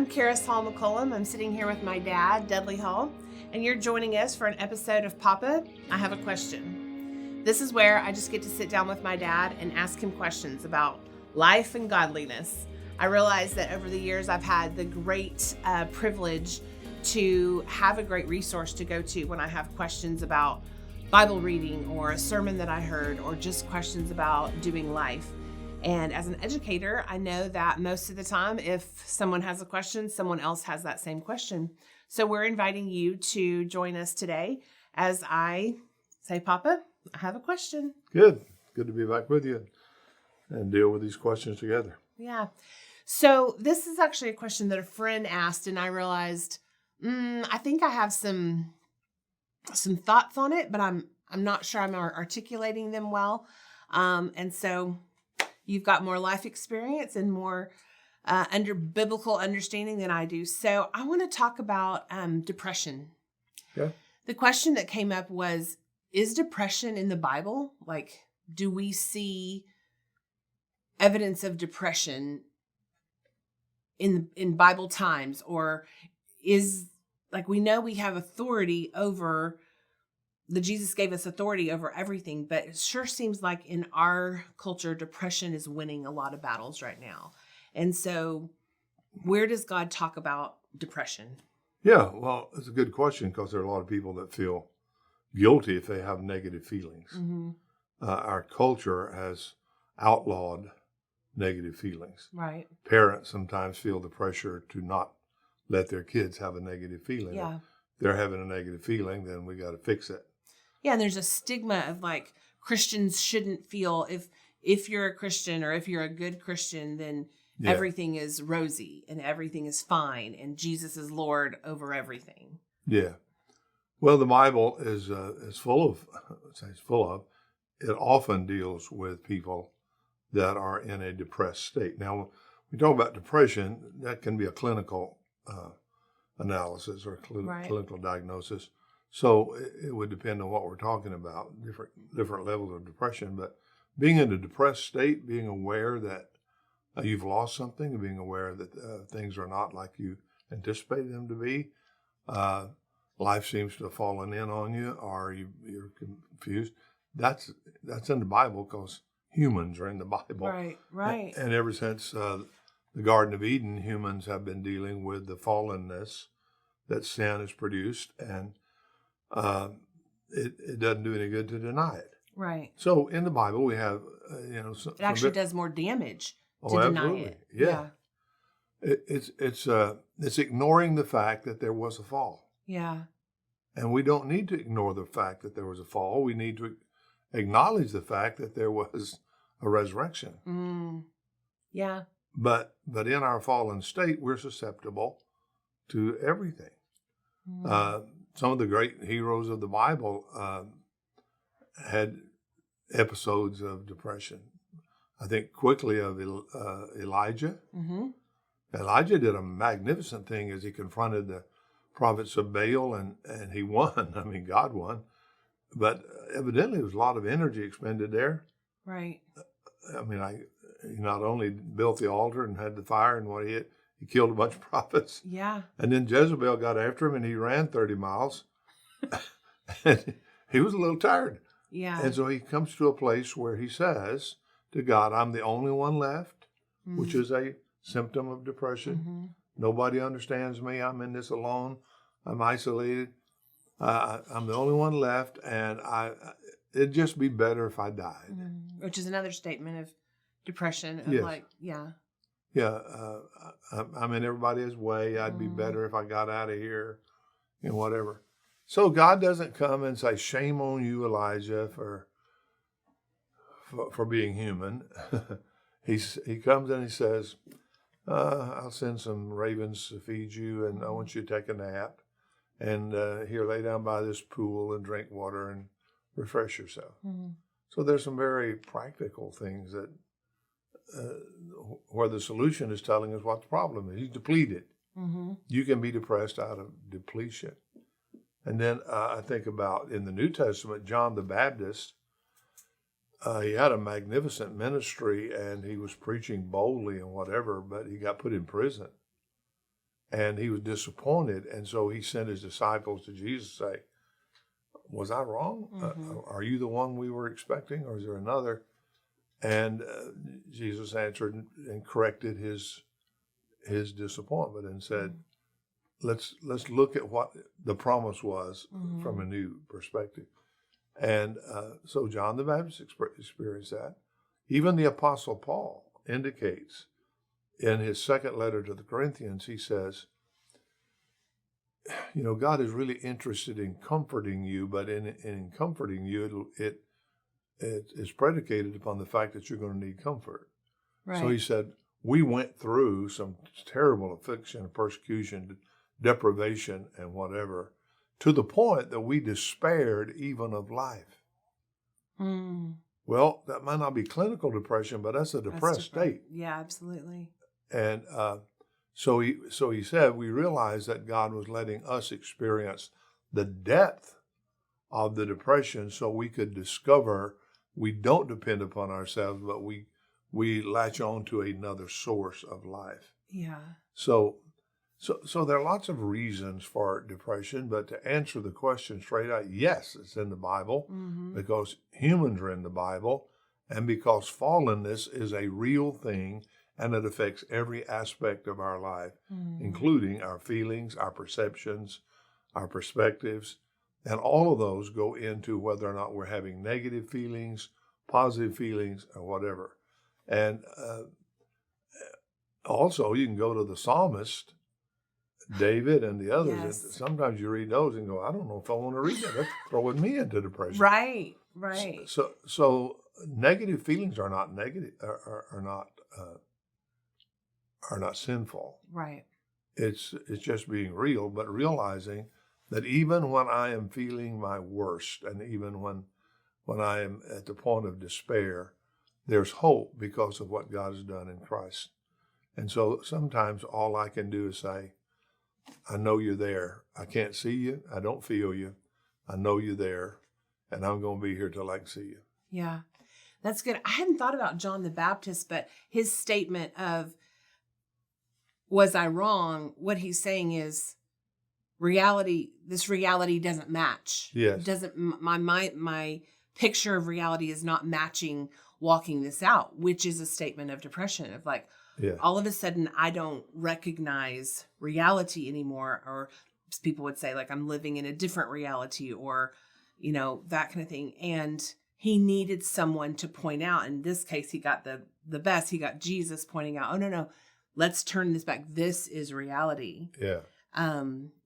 I'm Karis Hall McCollum. I'm sitting here with my dad, Dudley Hall, and you're joining us for an episode of Papa, I Have a Question. This is where I just get to sit down with my dad and ask him questions about life and godliness. I realize that over the years I've had the great privilege to have a great resource to go to when I have questions about Bible reading or a sermon that I heard or just questions about doing life. And as an educator, I know that most of the time, if someone has a question, someone else has that same question. So we're inviting you to join us today as I say, Papa, I have a question. Good. Good to be back with you and deal with these questions together. Yeah. So this is actually a question that a friend asked, and I realized, I think I have some thoughts on it, but I'm not sure I'm articulating them well. And so you've got more life experience and more under biblical understanding than I do. So I want to talk about depression. Yeah. The question that came up was, is depression in the Bible? Like, do we see evidence of depression in Bible times? Or is, like, we know we have authority over Jesus gave us authority over everything, but it sure seems like in our culture, depression is winning a lot of battles right now. And so where does God talk about depression? Yeah, well, it's a good question because there are a lot of people that feel guilty if they have negative feelings. Mm-hmm. Our culture has outlawed negative feelings. Right. Parents sometimes feel the pressure to not let their kids have a negative feeling. Yeah. If they're having a negative feeling, then we got to fix it. Yeah, and there's a stigma of like Christians shouldn't feel if you're a Christian or if you're a good Christian, then everything is rosy and everything is fine and Jesus is Lord over everything. Yeah. Well, the Bible is full of, it often deals with people that are in a depressed state. Now, when we talk about depression, that can be a clinical analysis or clinical diagnosis. So it would depend on what we're talking about, different levels of depression. But being in a depressed state, being aware that you've lost something, being aware that things are not like you anticipated them to be, life seems to have fallen in on you, or you're confused. That's in the Bible because humans are in the Bible. Right. And ever since the Garden of Eden, humans have been dealing with the fallenness that sin has produced, and it doesn't do any good to deny it. Right. So in the Bible, we have, it actually does more damage to deny absolutely. it. Yeah. It's ignoring the fact that there was a fall. Yeah. And we don't need to ignore the fact that there was a fall. We need to acknowledge the fact that there was a resurrection. Yeah. But in our fallen state, we're susceptible to everything. Some of the great heroes of the Bible had episodes of depression. I think quickly of Elijah. Mm-hmm. Elijah did a magnificent thing as he confronted the prophets of Baal, and he won. I mean, God won. But evidently there was a lot of energy expended there. Right. I mean, he not only built the altar and had the fire and what he killed a bunch of prophets. Yeah. And then Jezebel got after him and he ran 30 miles. And he was a little tired. Yeah. And so he comes to a place where he says to God, I'm the only one left, which is a symptom of depression. Mm-hmm. Nobody understands me. I'm in this alone. I'm isolated. I'm the only one left, and it'd just be better if I died. Mm-hmm. Which is another statement of depression. Of Yeah, I'm in everybody's way. I'd be better if I got out of here and whatever. So God doesn't come and say, shame on you, Elijah, for being human. He comes and he says, I'll send some ravens to feed you, and I want you to take a nap. And here, lay down by this pool and drink water and refresh yourself. Mm-hmm. So there's some very practical things that where the solution is telling us what the problem is. He's depleted. Mm-hmm. You can be depressed out of depletion. And then I think about in the New Testament, John the Baptist, he had a magnificent ministry and he was preaching boldly and whatever, but he got put in prison. and he was disappointed. And so he sent his disciples to Jesus to say, was I wrong? Are you the one we were expecting, or is there another? And Jesus answered and corrected his disappointment and said, let's look at what the promise was from a new perspective. And so John the Baptist experienced that. Even the Apostle Paul indicates in his second letter to the Corinthians, he says, God is really interested in comforting you, but in comforting you, it is predicated upon the fact that you're going to need comfort. Right. So he said, we went through some terrible affliction, persecution, deprivation, and whatever, to the point that we despaired even of life. Well, that might not be clinical depression, but that's a depressed state. Yeah, absolutely. And so he said, we realized that God was letting us experience the depth of the depression so we could discover we don't depend upon ourselves, but we latch on to another source of life. Yeah. So there are lots of reasons for depression, but to answer the question straight out, yes, it's in the Bible because humans are in the Bible and because fallenness is a real thing and it affects every aspect of our life, including our feelings, our perceptions, our perspectives, and all of those go into whether or not we're having negative feelings, positive feelings, or whatever. And also, you can go to the psalmist, David, and the others. Yes. And sometimes you read those and go, I don't know if I want to read that. That's throwing me into depression. Right. So negative feelings are not negative, are not sinful. Right. It's just being real, but realizing that even when I am feeling my worst, and even when I am at the point of despair, there's hope because of what God has done in Christ. And so sometimes all I can do is say, I know you're there. I can't see you. I don't feel you. I know you're there, and I'm going to be here till I can see you. Yeah, that's good. I hadn't thought about John the Baptist, but his statement of, was I wrong? What he's saying is this reality doesn't match. Yes. It doesn't, my picture of reality is not matching walking this out, which is a statement of depression of like, all of a sudden I don't recognize reality anymore, or people would say like I'm living in a different reality, or, that kind of thing. And he needed someone to point out. In this case, he got the best. He got Jesus pointing out, oh, no, let's turn this back. This is reality. Yeah.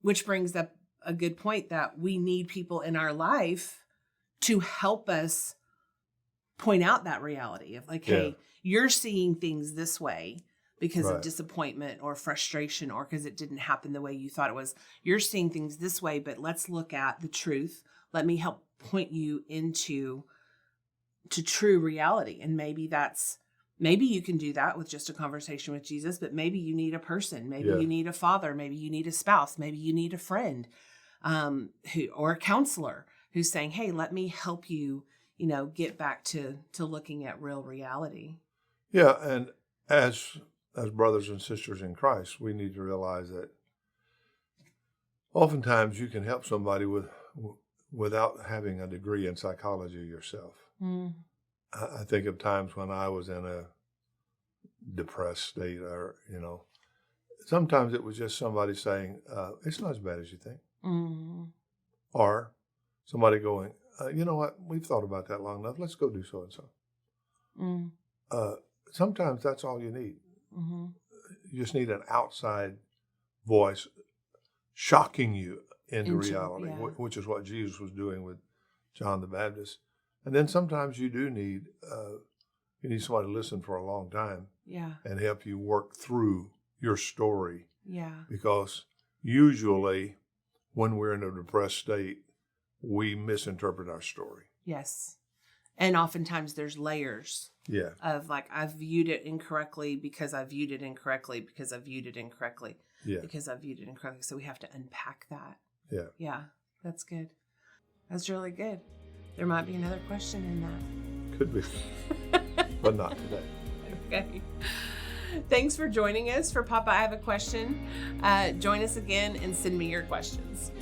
Which brings up a good point that we need people in our life to help us point out that reality of like, hey, you're seeing things this way because of disappointment or frustration or because it didn't happen the way you thought it was. You're seeing things this way, but let's look at the truth. Let me help point you to true reality. And maybe you can do that with just a conversation with Jesus, but maybe you need a person, maybe you need a father, maybe you need a spouse, maybe you need a friend, or a counselor who's saying, hey, let me help you, get back to looking at real reality. Yeah. And as brothers and sisters in Christ, we need to realize that oftentimes you can help somebody without having a degree in psychology yourself. I think of times when I was in a depressed state, or, sometimes it was just somebody saying, it's not as bad as you think. Or somebody going, you know what, we've thought about that long enough. Let's go do so and so. Sometimes that's all you need. You just need an outside voice shocking you into reality, which is what Jesus was doing with John the Baptist. And then sometimes you do need somebody to listen for a long time and help you work through your story. Yeah. Because usually when we're in a depressed state, we misinterpret our story. Yes. And oftentimes there's layers of like, I viewed it incorrectly because I viewed it incorrectly because I viewed it incorrectly because I viewed it incorrectly. So we have to unpack that. Yeah. Yeah. That's good. That's really good. There might be another question in that. Could be, but not today. Okay. Thanks for joining us for Papa, I Have a Question. Join us again and send me your questions.